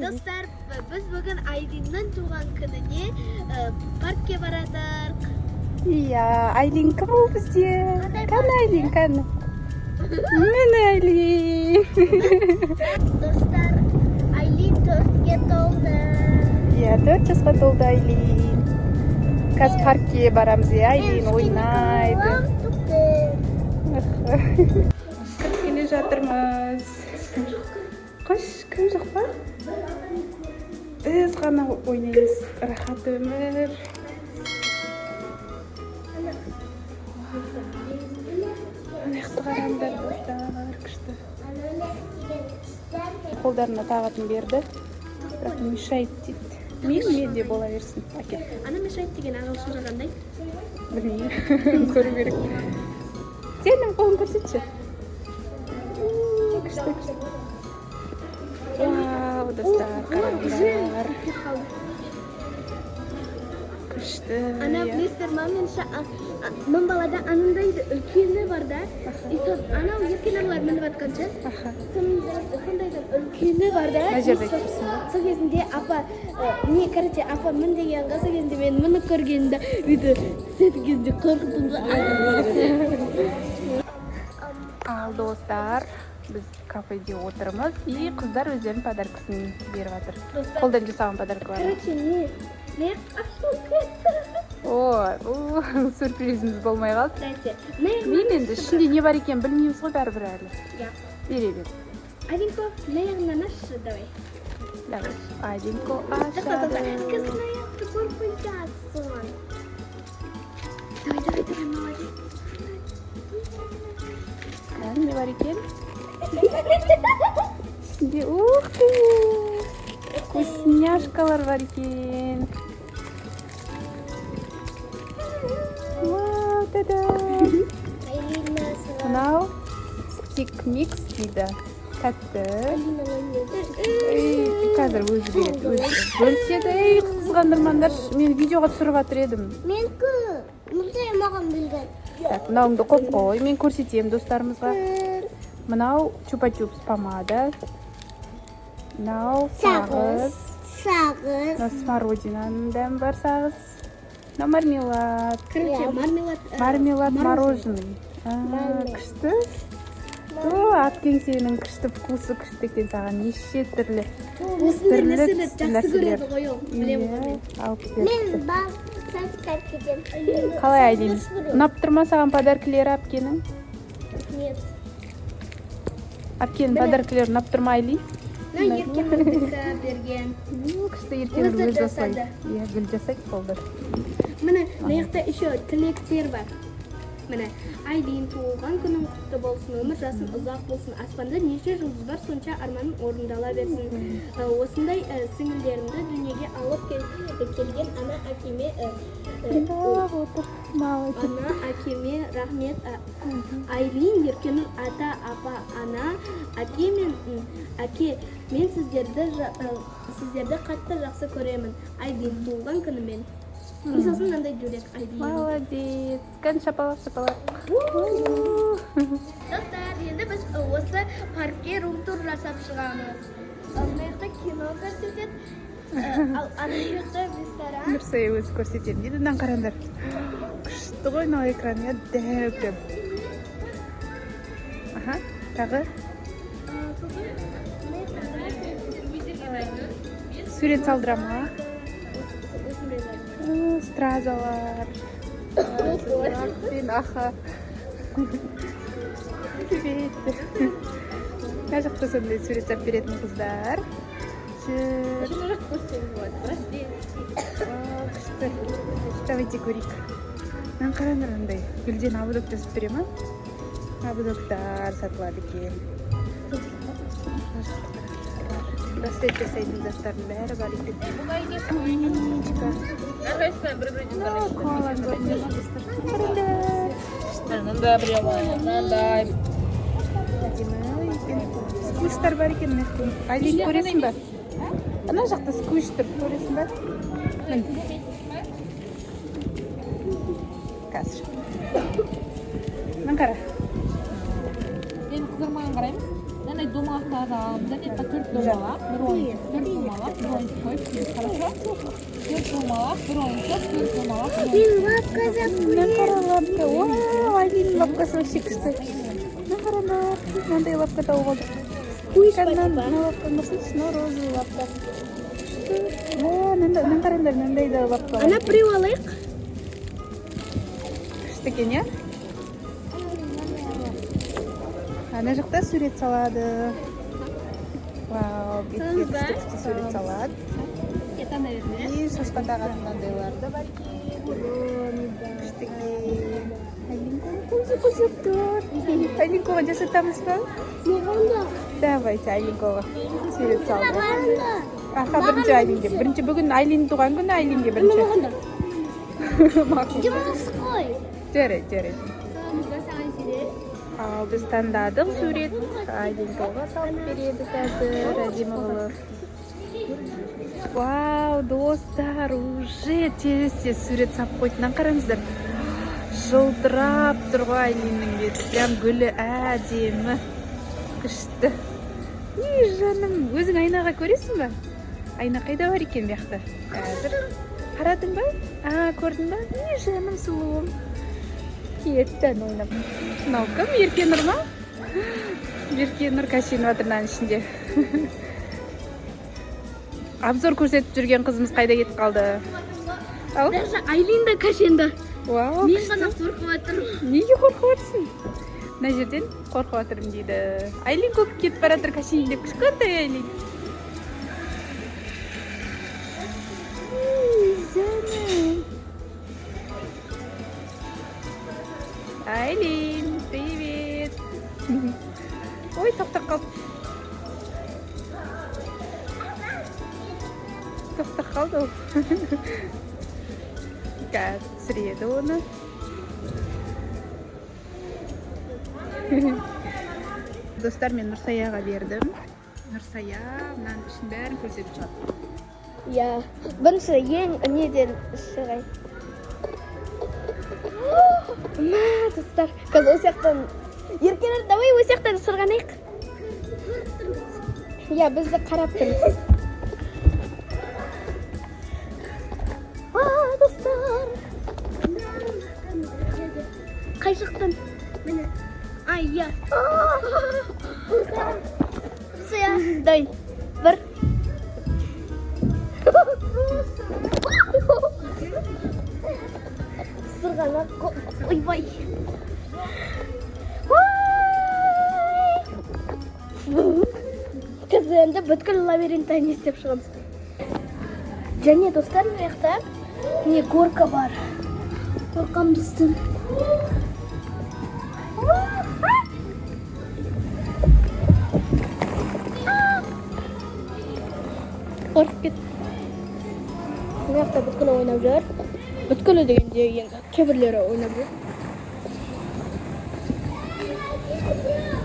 Dostlar, biz bugün Aylin'in tuğan gününe parkka baradık. Iya, Aylin kim bu bizde? Kan Aylin kan? Men Aylin. Dostlar, Aylin 4'ge doldu. Iya, 4 yaşga толду Aylin. Kaz parkka baramız ya, Aylin oynaydı. Kine жатырмыз. Қош, кім жоқ па? Біз ғана ойнаймыз. Рахат өмір. Аяқты қараңдар достар, күшті. Қолдарына тағатын берді. Бірақ мешает дейді. Мен де бола берсін. Әке. Ана мешает деген ағылшынша қандай? Білмеймін. Көру керек. Сенің қолын көрсетші. Күшті, күшті. Вау, достар, қараңдар. Күшті. Ана білесіздер, мен балада анындайды үлкені бар да. Анау еркен аналар мініп атқанша. Сондайдан үлкені бар да. Мына жерде көрсін ба? Сол кезінде апа, апа мін дегенға сол кезінде мен мұны көргенде үйді түсетін кезде қорқытым. Ал достар, біз кафеде отырмыз и қыздар өздерінің подаркасын беріп жатыр. Қолдан жасаған подарка бар. Короче, не ашылып кетті. Сюрпризіміз болмай қалды. Мен Енді ішінде не бар екен білмейміз ғой бәрібір әлі. Бере бер. Алинко, наягынан ашы, давай. Давай. Алинко ашады. Кыз наякты корпынчасын. Давай, молодец. Не бар екен? Ішінде, ух ты! Вкусняшкалар бар екен. Вау, та-да! Мынау стик микс дейді. Тәтті. Қазір өзі береді. Бөліседі. Ей, қызғандырмаңдар. Мен видеоға түсіріп жатыр едім. Менкі, мұндай маған білген. Так, мынауыңды қойып қой. Мен көрсетемін достарымызға. Мынау чупа-чупс помада. Мынау сағыз. Мынау смородинаның дәмі бар сағыз. Мынау мармелад. Мармелад мороженый. Күшті. Ат кеңсенің күшті вкусы күшті екен саған. Неше түрлі. Осындай нәрселер жақсы көреді ғой ол. Білемін ғой мен. Мен бар сәтікәп кетем. Қалай Айлин? Ұнап тұрма саған подаркілері әпкенің? Нет. Әпкенің подаркілері ұнап тұрма Айлин? Еркен үлгісі берген. Күшті еркен үлгі жасайды. Гүл жасайды болды. Міне, мына еще тілектер бар. Міне, Айлин туылған күнің құтты болсын, өмір жасын ұзақ болсын, аспанда неше жұлдыз бар, сонша арманың орындала берсін. Осындай сіңілдерімді дүниеге алып келген ана әкеме рахмет. Айлин, Еркенұр ата, апа, ана, әке мен сіздерді қатты жақсы көремін. Айлин туылған күнімен. Мысалсын мынандай жүрек Айлин. Молодец. Кән шапалақ. Достар, енді біз осы паркке рум-тур жасап шығамыз. Ана жақта кино көрсетеді, ал ана жақта ресторан. Нұрсая өзі көрсетеді. Едінен қарандар. Күшті ғой мынау экран. Дәу. Аха, тағы. Сурет салдырама. Стразалар. Аха. Мына жақта сондай сурет салып беретін қыздар. Күшті. Давайте көрейік. Мен қараңдар андай гүлден абудок жасап бере ма? Абудоктар сатылады екен. Браслет жасайтын заттардың бәрі бар екен. Умничка. Мынандай прямо, мынандай. Сквиштар бар екен. Айлин көресің ба? Ана жақта сквиштар көресің ба? Қазір. Мына қара. Мен қызармаған қараймын. мындай домалақтарды аламыз да мына төрт домалақ бір ойыншық төрт домалақ бір ойыншық қойып істейміз хорошо төрт домалақ бір ойыншық төрт домалақ Мен қаралапты. Вау, Айлиннің лапкасы вообще күшті. Мен қаралап, мынандай лапка тауып алдық. Мына лапканы көрсеңізші, мына розовый лапка. Мен қараңдар, мынандай да лапка бар. Ана біреу алайық. Күшті екен, иә? Ана жақта сурет салады. Вау, бетке күшті сурет салады. И шашқа тағатын мынандайлар да бар екен. Күшті екен. Айлинконың көзі көзіп тұр. Айлинкоға жасатамыз ба? Давайте Айлинкоға сурет салды. Аха, бірінші Айлинге. Бірінші бүгін Айлиннің туған күні Айлинге бірінші. Демалыс қой. Жарайды. Ал біз таңдадық сурет. Айлинкоға салып береді қазір әдемі қылып. Вау, достар, уже тез сурет сап қойдынан қараңыздар. Жылдырап тұр ғой Айлиннің беті. Прям гүлі әдемі. Күшті. Жаным, өзің айнаға көресің ба? Айна қайда бар екен бияқта? Қазір. Қарадың ба? Көрдің ба? Жаным сұлуым. Кеттен ойнап. Мынау кім? Еркенұр ма? Еркенұр кәшеніп жатыр мынаның ішінде. Обзор көрсетіп жүрген қызымыз қайда кетіп қалды? Даже Айлин да кәшенді. Вау, Мен ғана қорқып жатырмын. неге қорқып жатырсың? Мына жерден қорқып жатырмын дейді. Айлин көп кетіп бара жатыр кәшейін деп, кішкентай Айлин. Жаным. Айлин, привет. Ой, тоқтап қалды. Тоқтап қалды ол. Қазір түсіреді оны. Достар, мен Нұрсаяға бердім. Нұрсая мынаның ішін бәрін көрсетіп жатыр. Я, бірінші ең неден шығай. Ма, достар, қазір о сияқтан... Еркелер, давай о сияқтан сырғанайық. Я, бізді қарап тұрмыз. Достар. Қай жақтан? Ай, я. Сыя, дайын. Бір. Сырғанақ. Ойбай. Қазір енді бүткіл лабиринтті не істеп шығамыз. Және достар, мына жақта не горка бар. Қорқам достым. Қорқып кет. Мына жақта бүткілі ойнап жүр. Бүткілі дегенде енді кейбірлері ойнап жүр.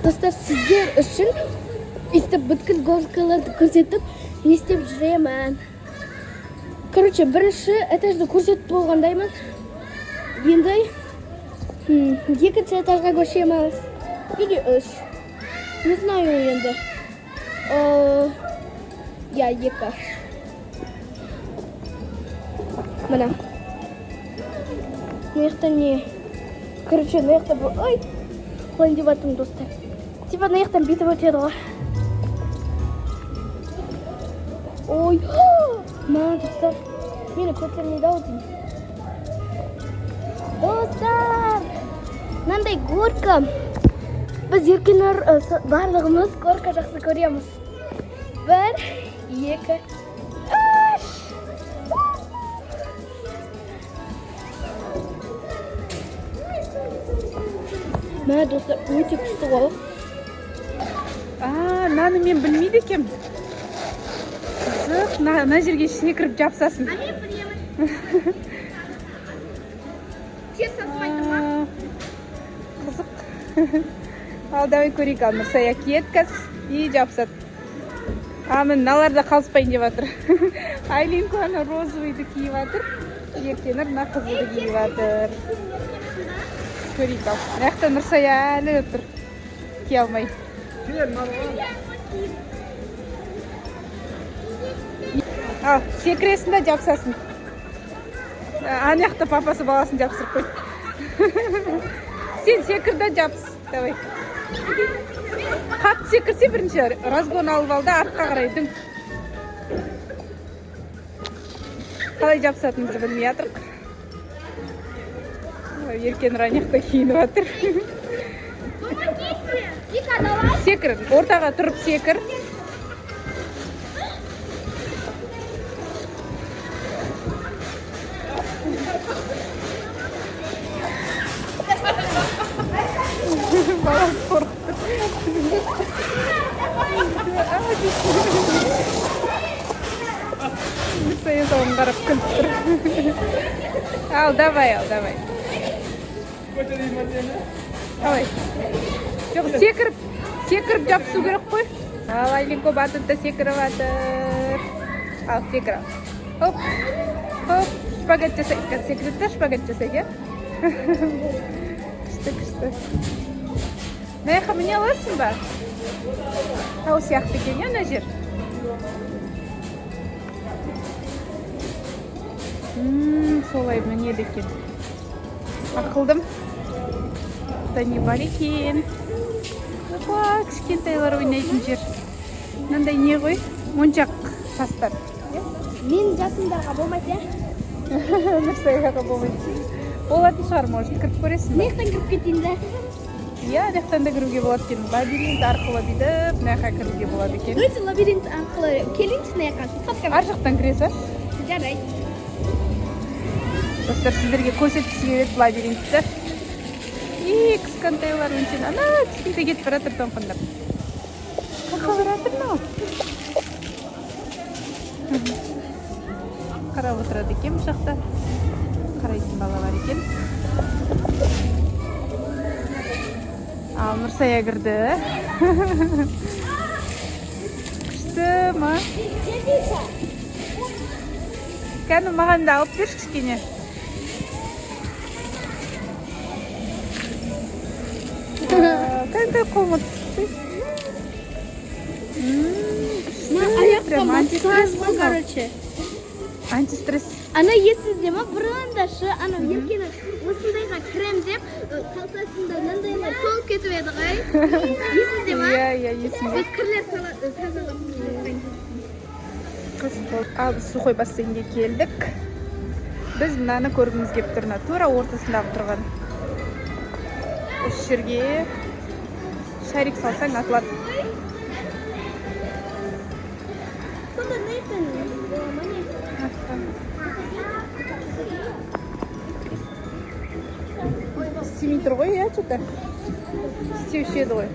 Достар, сіздер үшін өйстіп бүткіл горкаларды көрсетіп, не істеп жүремін. Короче, бірінші этажды көрсетіп болғандаймын. Енді екінші этажға көшеміз. Или үш. Не знаю енді. Я, екі. Мына. Мына не? Короче, мына бұл... Ой! Қойын деп атым, достар. Типа, мына битіп өтеді ғой. Ой! Ма, достар. Мені көтермейді ау деймін. Достар! Мынандай горка. Біз Еркенұр барлығымыз горка жақсы көреміз. Бір, екі, үш. Мә, достар, өте күшті ғой. Наны мен білмейді екем. Қызық, мына жерге ішіне кіріп жапсасын. Мен білемін. Тез сасымайды ма? Қызық. Ал, давай көрейік, ал Нұрсая кеткіз и жапсат. Мен мыналарда қалыспайын деп жатыр. Айлинко ана розовыйды киіп жатыр. Еркенұр мына қызылды киіп жатыр. Көрейік ал. Мына жақта Нұрсая әлі отыр. Кие алмай. Ал, секіресін да жапсасын. Ана жақта папасы баласын жапсырып қой. Сен секір да жапс. Давай. Қатты секірсе бірінші разгон алып ал да артқа қарай дің. Қалай жапсатынымызды білмей жатырық. Еркен ана жақта киініп жатыр. Секір, ортаға тұрып секір. Баласы қорқықты. Saya соған қарап күліп тұр. Ал, давай. Давай. Жоқ, секіріп жапсу керек қой. Ал, Айлинко батутта секіріп атыр. Ал, секір ал. Хоп. Шпагат жасай. Секірді, шпагат жасай, ке? Күшті. Маяқа міне аласың ба? Тау сияқты екен, ана жер. Солай мінеді екен. Ақылдым. Бұда не бар екен? Опа, кішкентайлар ойнайтын жер. Мынандай не ғой? Моншақ тастар. Мен жасымдарға болмайды, я? Нұрсайға болмайды. Болатын шығар, может, кіріп көресің ба? Мектен кіріп кетейін да. Иә, мектен де кіруге болады екен. Лабиринт арқылы бүйтіп, мына кіруге болады екен. Өзі лабиринт арқылы келіңізші мына жаққа. Ар жақтан кіресіз? Жарайды. Достар, сіздерге көрсеткісі келеді лабиринтті. Кішкентайлар өңшен. Ана, кішкентай кетіп баратыр тоңқындап. Қақа баратыр мынау. Қарап отырады екен бұл жақта. Қарайтын бала бар екен. Ал, Нұрсая кірді. Күшті ма? Кәні маған да алып берші кішкене. Қандай қолма түсті. Аяққа массаж бұл, короче. Антистресс. Ана есізде ма? Бұрындашы, ана еркені осындайға крем деп, қалтасында мындайлар толып кетіп еді ғой. Есізде ма? Иә, есімде. Біз кірлер тазалап. Ал, сухой бассейнге келдік. Біз мынаны көргіміз кеп тұрна. Тура ортасындағы тұрған. Осы жерге шарик салсаң атылады. Сонда не екен? Істемей тұр ғой, иә, что-то? Істеуші еді ғой.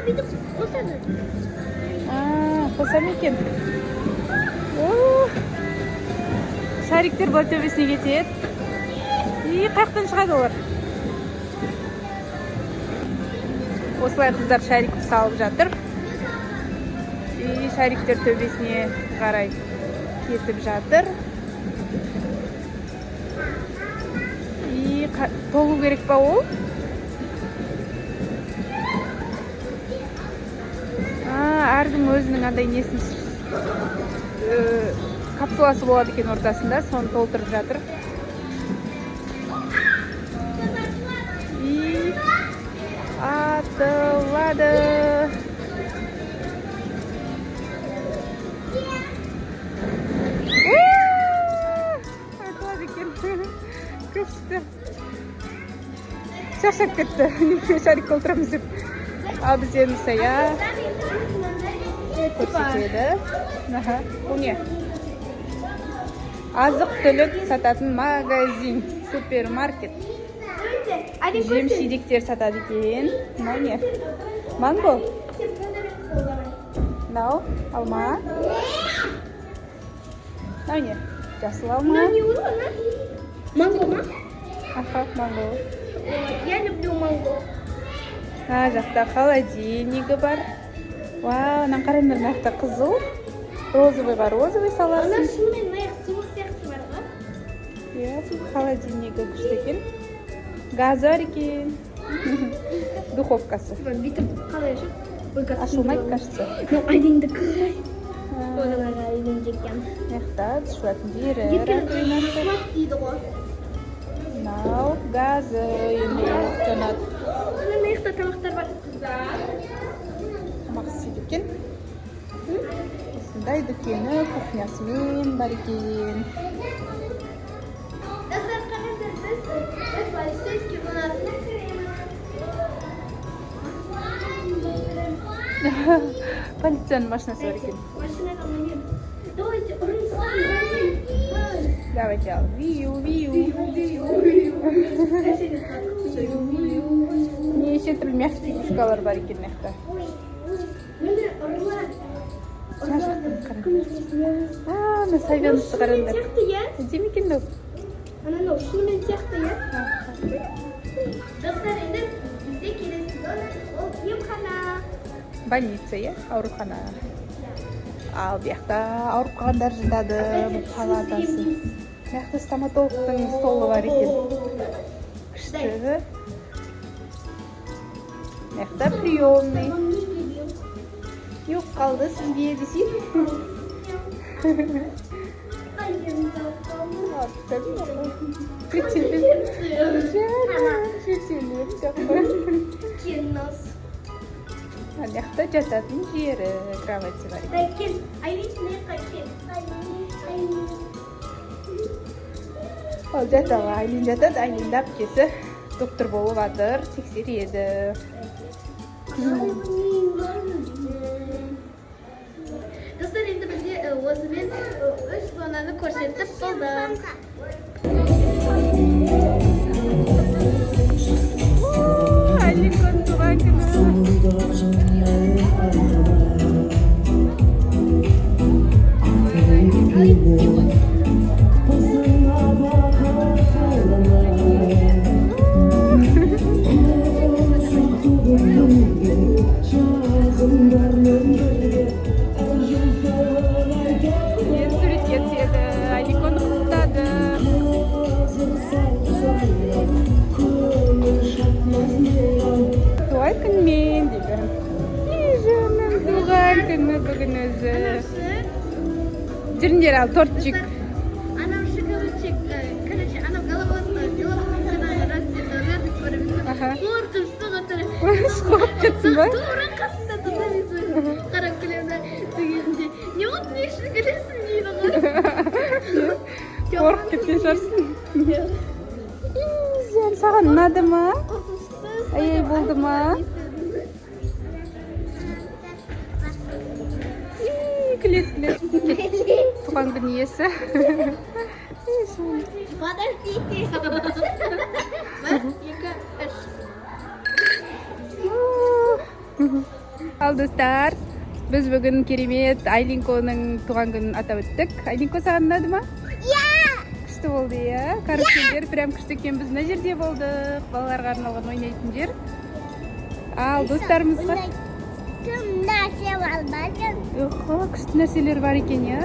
Бүйтіп қосады. Қосам екен. Шариктер бар төбесіне кетеді. Қаяқтан шығады олар. Осылай қыздар шарикті салып жатыр. Шариктер төбесіне қарай кетіп жатыр. Толу керек па ол? Әркім өзінің андай несін капсуласы болады екен ортасында, соны толтырып жатыр. Атылады. Атылады екен. Күшті. Шаршап кетті. Неге шарик толтырамыз деп. Ал бізде Нұрсая көрсетеді. Бұл не? Азық-түлік сататын магазин, супермаркет. Жем-жидектер сатады екен. Мынау не? Манго? Мынау алма. Мынау не? Жасыл алма. Манго ма? Манго. Я люблю манго. Жақта холодильнигі бар. Вау, анан қараңдар, мына жақта қызыл. Розовый бар, розовый саласың. Ана шынымен мына суық сияқты бар ғой. Иә, холодильнигі күшті екен. Газ бар екен. Духовкасы. Бүйтіп қалай жүр? ашылмайды, кажется. Ну, Айлинді қай. Оған Айлин жеккен. Мықты түсіретін жері. Ертең суат дейді ғой. Мынау газы енді жанады. Мына мықты тамақтар бар. Тамақ істейді екен. Осындай дүкені кухнясымен бар екен. Достар, қараңдар, біз полицейский зонасына кіреміз. Полицияның машинасы бар екен. Машинаға мінеміз. Давайте ұрынсыз. Давайте ал. Вию. Неше түрлі мягкий игрушкалар бар екен мықты. Міне ұрылар. Мына сайвеністі қараңдар. Сияқты, иә? Әдемі екен ол. Анау шынымен сияқты, иә? Достар, енді бізде келесі зона ол емхана. Больница, иә? Аурухана. Ал бұяқта ауырып қалғандар жатады, палатасы. Бұяқта стоматологтың столы бар екен. Күшті. Бұяқта приемный. Yok қалды сізге десейін. Кинос. Аяқта жататын жері, кровати бар. Кел, Айлин, мына кел. Ол жатағы Айлин жатады, Айлинді әпкесі доктор болып жатыр, тексереді. Достар, енді бізде осымен 3 зонаны көрсетіп болды. Айлинконың туған күні. Суретке түседі, Айлинконы құттықтады. Туған күнмен дейді. Жаным, туған күні бүгін өзі. Жүріңдер ал, тортчик. Анау шоколадчик, короче, анау голованың радость бар емес пе? Аха. Қорқынышты қатары. Қорқып кеттің ба? Тура қасында тұтамыз. Қарап келемін дегенде. Не болды, не үшін келесің дейді ғой. Қорқып кеткен шығарсың. Саған ұнады ма? Әйел болды ма? Күлес. Туған күн иесі. Подождите. Бір, екі, үш. Ал достар, біз бүгін керемет Айлинконың туған күнін атап өттік. Айлинко, саған ұнады ма? Күшті болды, иә? Каруселдер прям күшті екен. Біз мына жерде болдық. Балаларға арналған ойнайтын жер. Ал достарымызға күшті нәрселер бар екен, иә?